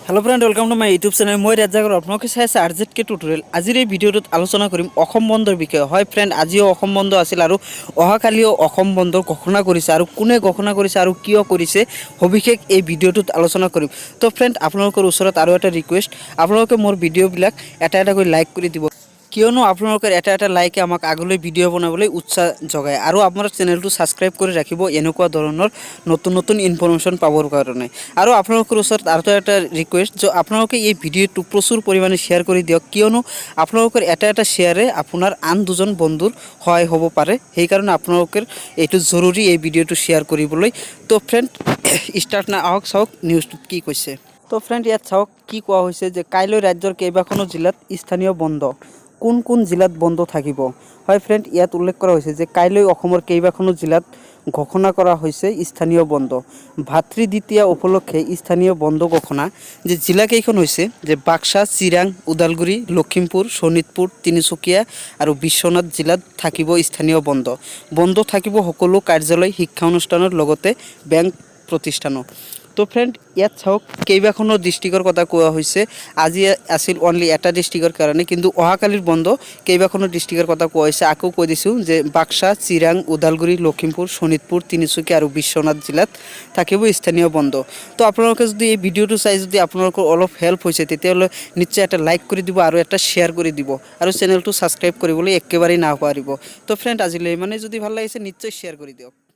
Hello friend welcome to my YouTube channel मैं राजागर आपलोके चाই আছে আরজেডকে tutorial আজিৰ এই ভিডিঅ'টোত আলোচনা কৰিম অসম বন্ধৰ বিষয়ে হয় ফ্ৰেন্ড আজিও অসম বন্ধ আছিল আৰু অহাকালিও অসম বন্ধৰ ঘোষণা কৰিছে আৰু কোনে ঘোষণা কৰিছে আৰু কিয় কৰিছে সবিশেষ এই ভিডিঅ'টোত আলোচনা কৰিম তো ফ্ৰেন্ড আপোনালোকৰ ওচৰত আৰু এটা ৰিকুৱেষ্ট আপোনালোকে মোৰ ভিডিঅ'বিলাক এটা কৰি লাইক কৰি দিব কিয়নো আপোনালোকৰ এটা লাইকে আমাক আগলৈ ভিডিঅ' বনাবলৈ উৎসাহ যোগায় আৰু আপোনাৰ চেনেলটো সাবস্ক্ৰাইব কৰি ৰাখিব এনেকুৱা ধৰণৰ নতুন ইনফৰমেশ্যন পাবৰ কাৰণে আৰু আপোনালোকৰ ওচৰত আৰু এটা ৰিকুৱেষ্ট যে আপোনালোকে এই ভিডিঅ'টো প্ৰচুৰ পৰিমাণে শ্বেয়াৰ কৰি দিয়ক কিয়নো আপোনালোকৰ এটা শ্বেয়াৰে আপোনাৰ আন দুজন বন্ধুৰ সহায় হ'ব পাৰে সেইকাৰণে আপোনালোকৰ এইটো জৰুৰী এই ভিডিঅ'টো শ্বেয়াৰ কৰিবলৈ তো ফ্ৰেন্ড ষ্টাৰ্ট না আহক চাওক নিউজটোত কি কৈছে তো ফ্ৰেন্ড ইয়াত চাওক কি কোৱা হৈছে যে কাইলৈ ৰাজ্যৰ কেইবাখনো জিলাত স্থানীয় বন্ধ কোন জিলাত বন্ধ থাকিব হয় ফ্ৰেন্ড ইয়াত উল্লেখ কৰা হৈছে যে কাইলৈ অসমৰ কেইবাখনো জিলাত ঘোষণা কৰা হৈছে স্থানীয় বন্ধ ভাতৃ দ্বিতীয়া উপলক্ষে স্থানীয় বন্ধ ঘোষণা যে জিলা কেইখন হৈছে যে বাক্সা চিৰাং উদালগুৰি লখিমপুৰ শোণিতপুৰ তিনিচুকীয়া আৰু বিশ্বনাথ জিলাত থাকিব স্থানীয় বন্ধ থাকিব সকলো কাৰ্যালয় শিক্ষা অনুষ্ঠানৰ লগতে বেংক প্ৰতিষ্ঠানো তো ফ্ৰেন্ড ইয়াত চাওক কেইবাখনো ডিস্ট্ৰিক্টৰ কথা কোৱা হৈছে আজি আছিল অনলি এটা ডিস্ট্ৰিক্টৰ কাৰণে কিন্তু অহাকালিৰ বন্ধ কেইবাখনো ডিস্ট্ৰিক্টৰ কথা কোৱা হৈছে আকৌ কৈ দিছোঁ যে বাক্সা চিৰাং উদালগুৰি লখিমপুৰ শোণিতপুৰ তিনিচুকীয়া আৰু বিশ্বনাথ জিলাত থাকিব স্থানীয় বন্ধ তো আপোনালোকে যদি এই ভিডিঅ'টো চাই যদি আপোনালোকৰ অলপ হেল্প হৈছে তেতিয়াহ'লে নিশ্চয় এটা লাইক কৰি দিব আৰু এটা শ্বেয়াৰ কৰি দিব আৰু চেনেলটো সাবস্ক্ৰাইব কৰিবলৈ একেবাৰেই নাপাহৰিব তো ফ্ৰেন্ড আজিলৈ মানে যদি ভাল লাগিছে নিশ্চয় শ্বেয়াৰ কৰি দিয়ক।